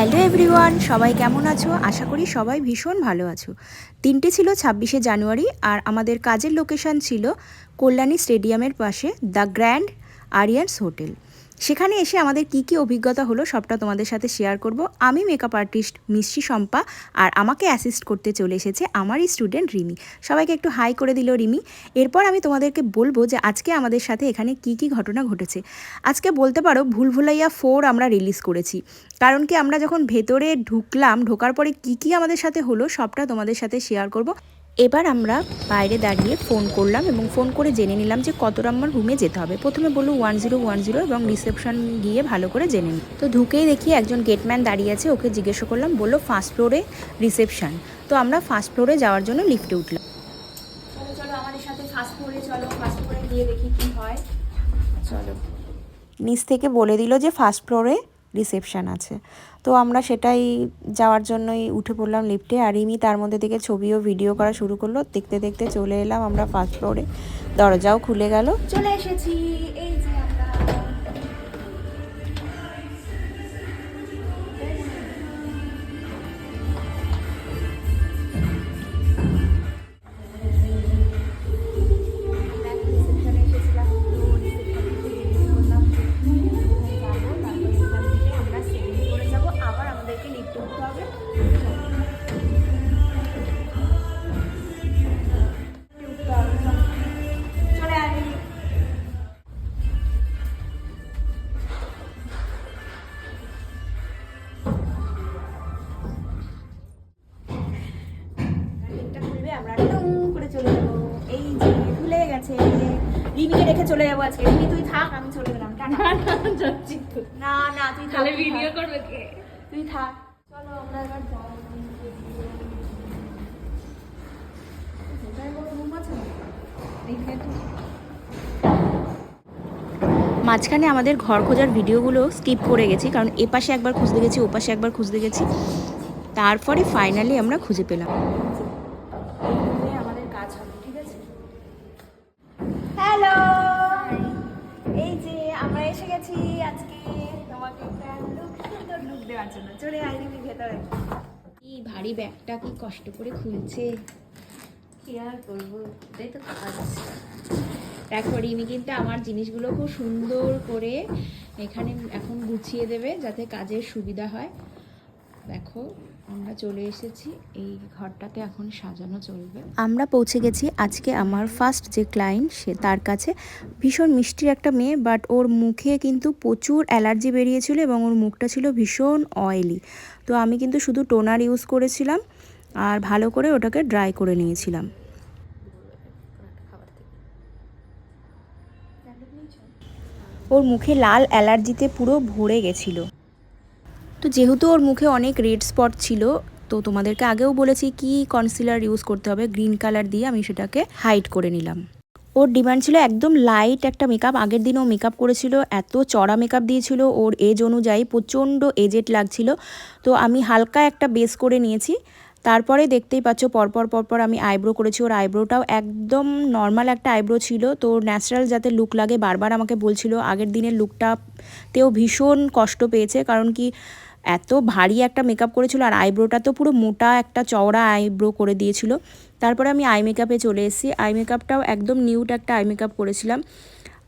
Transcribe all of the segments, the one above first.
Hello everyone, সবাই কেমন আছো? আশা করি সবাই ভীষণ ভালো আছো। দিনটি ছিল 26শে জানুয়ারি আর আমাদের কাজের লোকেশন ছিল কল্যাণী স্টেডিয়ামের পাশে দ্য গ্র্যান্ড আরিয়ান্স হোটেল। সেখানে এসে আমাদের কি অভিজ্ঞতা হলো সবটা তোমাদের সাথে শেয়ার করব। আমি মেকআপ আর্টিস্ট মিষ্টি শম্পা আর আমাকে অ্যাসিস্ট করতে চলে এসেছে আমারই স্টুডেন্ট রিমি। সবাইকে একটু হাই করে দিল রিমি। এরপর আমি তোমাদেরকে বলবো যে আজকে আমাদের সাথে এখানে কি ঘটনা ঘটেছে। আজকে বলতে পারো ভুলভুলাইয়া 4 আমরা রিলিজ করেছি। কারণ কি আমরা যখন ভেতরে ঢোকার পরে কি আমাদের সাথে হলো সবটা তোমাদের সাথে শেয়ার করব। এবার আমরা বাইরে দাঁড়িয়ে ফোন করলাম এবং ফোন করে জেনে নিলাম যে কত নম্বর রুমে যেতে হবে। প্রথমে বললো 1010 এবং রিসেপশন গিয়ে ভালো করে জেনে নিই। তো ঢুকেই দেখি একজন গেটম্যান দাঁড়িয়ে আছে, ওকে জিজ্ঞেস করলাম, বললো ফার্স্ট ফ্লোরে রিসেপশন। তো আমরা ফার্স্ট ফ্লোরে যাওয়ার জন্য লিফটে উঠলাম। চলো আমাদের সাথে ফার্স্ট ফ্লোরে চলো, ফার্স্ট ফ্লোরে গিয়ে দেখি কি হয়। চলো, নিচ থেকে বলে দিল যে ফার্স্ট ফ্লোরে রিসেপশান আছে। তো আমরা সেটাই যাওয়ার জন্যই উঠে পড়লাম লিফটে। আর রিমি তার মধ্যে থেকে ছবি ও ভিডিও করা শুরু করলো। দেখতে দেখতে চলে এলাম আমরা ফার্স্ট ফ্লোরে। দরজাও খুলে গেল, চলে এসেছি। এই যে আমরা রিমিকে রেখে চলে যাবো আজকে। রিমি তুই থাক, আমি চলে গেলাম। না না তুই তাহলে ভিডিও করবে কে? তুই থাক। চলো আমরা এবার যাই। মাঝখানে আমাদের ঘর খোঁজার ভিডিওগুলো স্কিপ করে গেছি, কারণ এপাশে একবার খুঁজতে গেছি, ওপাশে একবার খুঁজতে গেছি। তারপরে ফাইনালি আমরা খুঁজে পেলাম। আমাদের কাজ হবে, ঠিক আছে? হ্যালো, এই যে আমরা এসে গেছি আজকে তোমাকে একটা সুন্দর লুক দেওয়ার জন্য। চলে আয় রিমি ভেতরে। কি ভারী ব্যাগটা কি কষ্ট করে খুলছে, কি আর করবো, এটাই তো কাজ। দেখো রিমি কিন্তু আমার জিনিসগুলো খুব সুন্দর করে এখানে এখন গুছিয়ে দেবে যাতে কাজের সুবিধা হয়। দেখো আমরা চলে এসেছি, এই ঘরটাকে এখন সাজানো চলবে। আমরা পৌঁছে গেছি আজকে আমার ফার্স্ট যে ক্লায়েন্ট, সে তার কাছে। ভীষণ মিষ্টির একটা মেয়ে, বাট ওর মুখে কিন্তু প্রচুর অ্যালার্জি বেরিয়েছিল এবং ওর মুখটা ছিল ভীষণ অয়েলি। তো আমি কিন্তু শুধু টোনার ইউজ করেছিলাম আর ভালো করে ওটাকে ড্রাই করে নিয়েছিলাম। ওর মুখে লাল অ্যালার্জিতে পুরো ভরে গেছিলো। তো যেহেতু ওর মুখে অনেক রেড স্পট ছিল, তো তোমাদেরকে আগেও বলেছি কি কনসিলার ইউজ করতে হবে, গ্রিন কালার দিয়ে আমি সেটাকে হাইড করে নিলাম। ওর ডিমান্ড ছিল একদম লাইট একটা মেকআপ। আগের দিন ও মেকআপ করেছিল, এত চড়া মেকআপ দিয়েছিল, ওর এজ অনুযায়ী প্রচণ্ড এজেড লাগছিল। তো আমি হালকা একটা বেস করে নিয়েছি। তারপরে দেখতেই পাচ্ছ পরপর আমি আইব্রো করেছি। ওর আইব্রোটাও একদম নর্মাল একটা আইব্রো ছিল, তো ন্যাচারাল যাতে লুক লাগে বারবার আমাকে বলছিল। আগের দিনের লুকটাতেও ভীষণ কষ্ট পেয়েছে, কারণ কি এত ভারী একটা মেকআপ করেছিল আর আইব্রোটা তো পুরো মোটা একটা চওড়া আইব্রো করে দিয়েছিল। তারপরে আমি আই মেকআপে চলে এসেছি। আই মেকআপটাও একদম নিউট একটা আই মেকআপ করেছিলাম।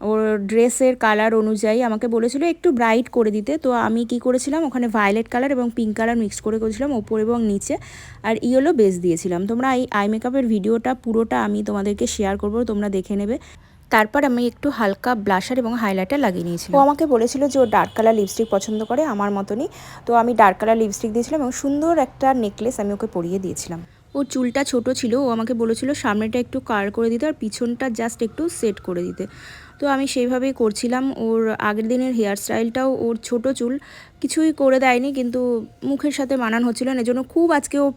ওর ড্রেসের কালার অনুযায়ী আমাকে বলেছিল একটু ব্রাইট করে দিতে, তো আমি কি করেছিলাম ওখানে ভায়োলেট কালার এবং পিঙ্ক কালার মিক্স করে করেছিলাম ওপর এবং নিচে, আর ইয়েলো বেস দিয়েছিলাম। তোমরা এই আই মেকআপের ভিডিওটা পুরোটা আমি তোমাদেরকে শেয়ার করবো, তোমরা দেখে নেবে। তারপর আমি একটু হালকা ব্লাশার এবং হাইলাইটার লাগিয়ে নিয়েছিলাম। ও আমাকে বলেছিল যে ও ডার্ক কালার লিপস্টিক পছন্দ করে আমার মতনই, তো আমি ডার্ক কালার লিপস্টিক দিয়েছিলাম এবং সুন্দর একটা নেকলেস আমি ওকে পরিয়ে দিয়েছিলাম। ওর চুলটা ছোট ছিল, ও আমাকে বলেছিল সামনেটা একটু কার্ল করে দিতে আর পিছনটা জাস্ট একটু সেট করে দিতে। তো আমি সেইভাবেই করছিলাম। ওর আগের দিনের হেয়ার স্টাইলটাও, ওর ছোট চুল কিছুই করে দেয়নি, কিন্তু মুখের সাথে মানান হচ্ছিল না, এজন্য খুব আজকে ও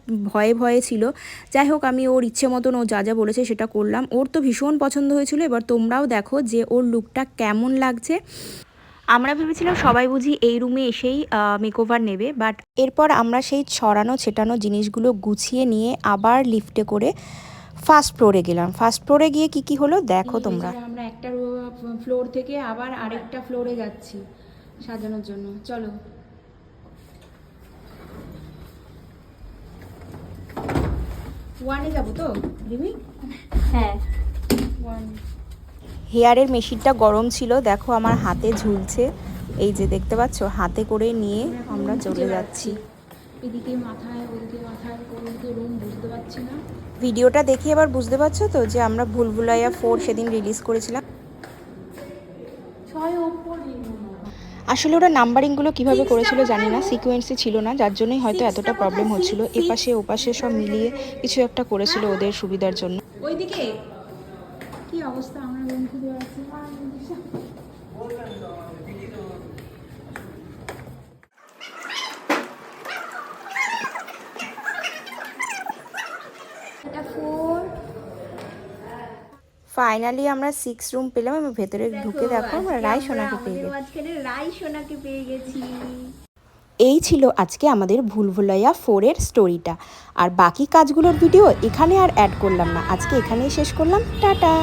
ভয়ে ছিল। যাই হোক, আমি ওর ইচ্ছে মতন ও যা বলেছে সেটা করলাম। ওর তো ভীষণ পছন্দ হয়েছিল। এবার তোমরাও দেখো যে ওর লুকটা কেমন লাগছে। আমরা ভেবেছিলাম সবাই বুঝি এই রুমে এসেই মেকওভার নেবে, বাট এরপর আমরা সেই ছড়ানো ছেটানো জিনিসগুলো গুছিয়ে নিয়ে আবার লিফটে করে ফার্স্ট ফ্লোরে গেলাম। ফার্স্ট ফ্লোরে গিয়ে কি হলো দেখো তোমরা। আমরা একটা ফ্লোর থেকে আবার আরেকটা ফ্লোরে যাচ্ছি সাজানোর জন্য। চলো ওয়ানে যাবো তো রিমি? হ্যাঁ। হেয়ারের মেশিনটা গরম ছিল, দেখো আমার হাতে ঝুলছে, এই যে দেখতে পাচ্ছ, হাতে করে নিয়ে আমরা চলে যাচ্ছি। এদিকে মাথায় ওদিকে মাথায় কোনদিকে রুম বুঝতে পারছি না। ভিডিওটা দেখে এবার বুঝতে পারছো তো যে আমরা ভুলভুলাইয়া 4 সেদিন রিলিজ করেছিলাম। আসলে ওরা নাম্বারিংগুলো কিভাবে করেছিল জানি না, সিকোয়েন্সে ছিল না, যার জন্যই হয়তো এতটা প্রবলেম হচ্ছিল। এপাশে ওপাশে সব মিলিয়ে কিছু একটা করেছিল ওদের সুবিধার জন্য। ওইদিকে কি অবস্থা, আমরা রুম খুঁজে বেড়াচ্ছি। এটা 4। ফাইনালি আমরা 6 রুম পেলাম এবং ভেতরে ঢুকে দেখো আমরা রাই সোনাকে পেয়ে গেছি। মাঝখানে রাই সোনাকে পেয়ে গেছি। এই ছিল আজকে আমাদের ভুলভুলাইয়া 4-এর স্টোরিটা। আর বাকি কাজগুলোর ভিডিও এখানে আর অ্যাড করলাম না, আজকে এখানেই শেষ করলাম। টাটা।